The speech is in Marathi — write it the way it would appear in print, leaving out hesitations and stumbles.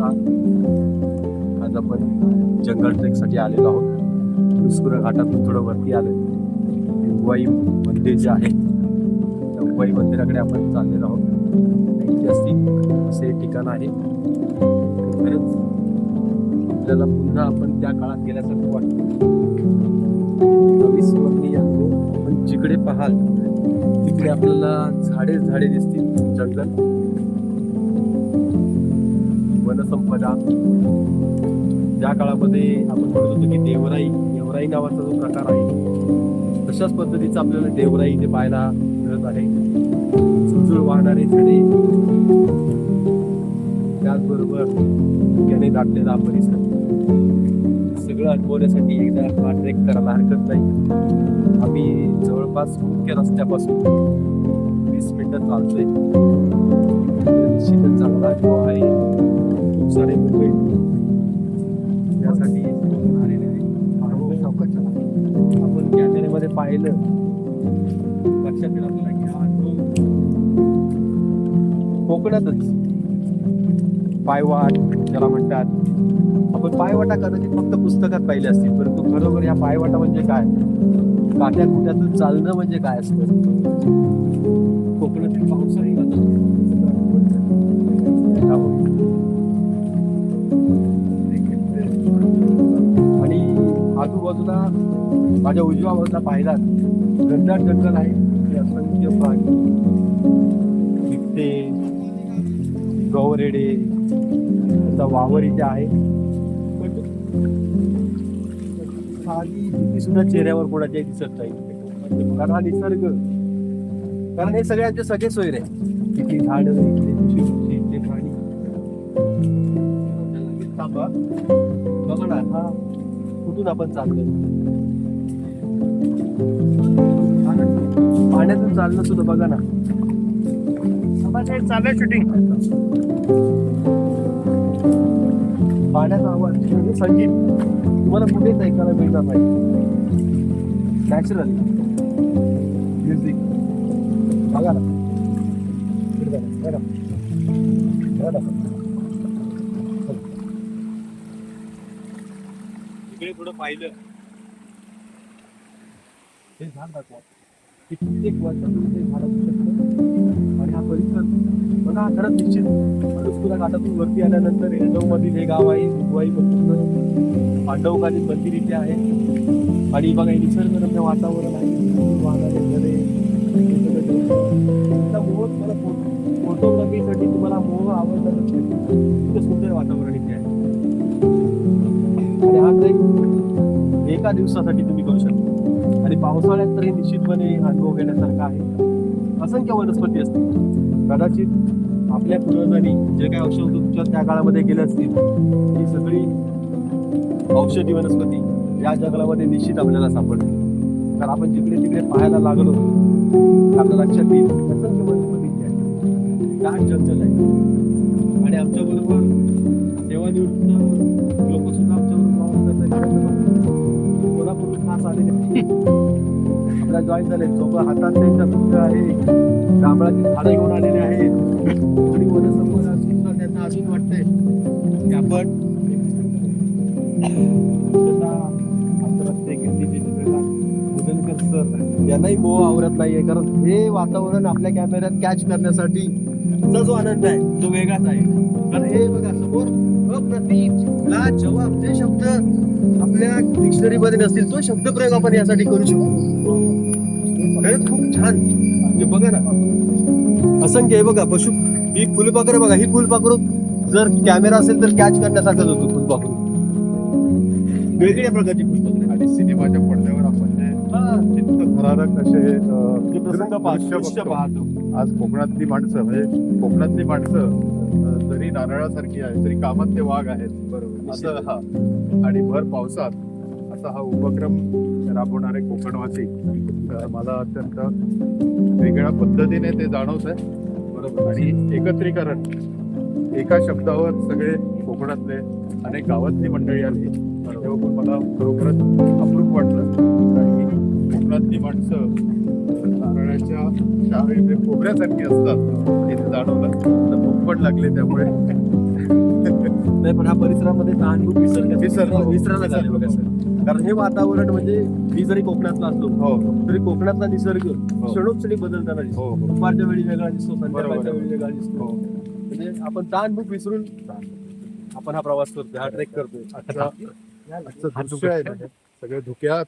आज आपण जंगल ट्रेकसाठी आलेलो आहोत. दुसऱ्या घाटातून थोडं वरती आलो. उवाई मंदिर जे आहे त्या उवाई मंदिराकडे आपण चाललेलो आहोत. ऐतिहासिक असे ठिकाण आहे. खरंच आपल्याला पुन्हा आपण त्या काळात गेल्यासारखं वाटतं. अविस्मरणीय आपण जिकडे पाहाल तिकडे आपल्याला झाडे दिसतील. जंगल, वनसंपदा. ज्या काळामध्ये आपण म्हणत होतो की देवराई नावाचा जो प्रकार आहे तशाच पद्धतीचं आपल्याला देवराई इथे पाहायला मिळत आहे. झुळझुळ वाहणारे झाडे, त्याचबरोबर त्याने दाटलेला परिसर, सगळं अनुभवण्यासाठी एकदा हा ट्रेक करायला हरकत नाही. आम्ही जवळपास मुख्य रस्त्यापासून 20 मिनिटं चालतोय. निश्चितच चांगला अनुभव आहे. खूप सारे मुंबई त्यासाठी आलेले आहे. आपण कॅमेऱ्यामध्ये पाहिलं लक्षात येईल आपल्याला की हा अनुभव कोकणातच पायवाट ज्याला म्हणतात. आपण पायवाटा कदाचित फक्त पुस्तकात पाहिले असतील, परंतु खरोखर या पायवाटा म्हणजे काय, काट्या कुट्यातून चालणं म्हणजे काय असतं. कोकणातील पावसाळी आणि आजूबाजूला माझ्या उजव्या बाजूला पाहिलात घनदाट जंगल आहे. असंख्य प्राणी, बिबटे, गवरेडे, वावर इथे आहे. साधी भीती सुद्धा चेहऱ्यावर कोणाच्याही दिसत नाही. कारण हा निसर्ग, कारण हे सगळ्यांचे सगळे सोयरे आहे. इथली झाडं, इथले इथले प्राणी. थांबा, बघा ना, हा कुठून आपण चाललोय. पाण्यातून चालणं सुद्धा बघा ना. चालू शूटिंग. पाण्याचा आवाज म्हणजे संगीत तुम्हाला कुठेच ऐकायला मिळणार नाही. नॅचरल म्युझिक बघा ना. इकडे थोडं पाहिलं हे झाड दाखवा. कित्येक वर्षातून ते झाड असू शकतं. आणि हा परिसर बघा, खरंच निश्चित दुसऱ्या घाटातून वरती आल्यानंतर एंडव मधील हे गाव आहे. उवाई पांडवकालीन मंदिर इथे आहे. आणि बघा, हे निसर्गरम्य वातावरण आहे. वाहणारे झरे, मला फोटोग्राफीसाठी तुम्हाला मोह आवडला तर इतकं सुंदर वातावरण इथे आहे. आणि हा ट्रेक एका दिवसासाठी तुम्ही करू शकता. आणि पावसाळ्यात तरी निश्चितपणे अनुभव घेण्यासारखा आहे. असंख्य वनस्पती असतील. कदाचित आपल्या पूर्वजांनी जे काही औषधोपचार त्या काळामध्ये केले असतील ही सगळी औषधी वनस्पती या जंगलामध्ये निश्चित आपल्याला सापडते. तर आपण जिकडे तिकडे पाहायला लागलो आपल्या लक्षात येईल असंख्य वनस्पती दाट जंगल आहे. आणि आमच्या बरोबर सेवानिवृत्त लोक सुद्धा कोल्हापूरून खास आलेले आपल्या जॉईन झाले. सोबत हातात त्यांच्या दुःख आहे. जांभळाची झाडं घेऊन आलेले आहेत. थोडी वनसंपदा सुद्धा त्यांना अजून वाटतंय की आपण आंतरराष्ट्रीय कीर्तीचे चित्रकार मुदनकर सर यांनाही मोह आवरत नाहीये. कारण हे वातावरण आपल्या कॅमेऱ्यात कॅच करण्यासाठी जो आनंद आहे तो वेगळाच आहे. कारण हे बघा समोर अप्रतिम, लाजवाब जे शब्द आपल्या डिक्शनरी मध्ये नसतील तो शब्दप्रयोग आपण यासाठी करू शकतो. खरंच खूप छान. म्हणजे बघा ना, असंख्य आहे बघा पशु. ही फुलपाखरं बघा, ही फुलपाखरू जर कॅमेरा असेल तर कॅच करण्यासारखंच होतो. फुलपाखरू वेगळ्या प्रकारची फुलपाखरं. आणि सिनेमाच्या पडद्यावर आपण जे चित्तथरारक असे दृश्य पाहतो. आज कोकणातली माणसं, म्हणजे कोकणातली माणसं जरी नारळासारखी आहे तरी कामात ते वाघ आहेत. बरोबर असं हा. आणि भर पावसात असा हा उपक्रम राबवणारे कोकणवासी मला अत्यंत वेगळ्या पद्धतीने ते जाणवत आहे. बरोबर. आणि एकत्रीकरण एका शब्दावर सगळे कोकणातले अनेक गावातली मंडळी आली तेव्हा पण मला खरोखरच अप्रूप वाटलं. आणि कोकणातली माणसं नारळाच्या शाळेमध्ये खोबऱ्यासारखी असतात हे जाणवलं. तर भूक पण लागले त्यामुळे नाही पण ह्या परिसरामध्ये तहानभूक विसरतो. विसरायला झाले बघा सर. कारण हे वातावरण म्हणजे मी जरी कोकणातला असलो हो तरी कोकणातला निसर्ग क्षणोक्षणी बदलताना दिसतो. हो हो दुपारच्या वेळी वेगळा दिसतो, संध्याकाळच्या बरोबर. वेळी वेगळा दिसतो. हो. म्हणजे आपण तहानभूक विसरून आपण हा प्रवास करतोय, हा ट्रेक करतोय. आजचं दृश्य आहे ना, सगळे धुक्यात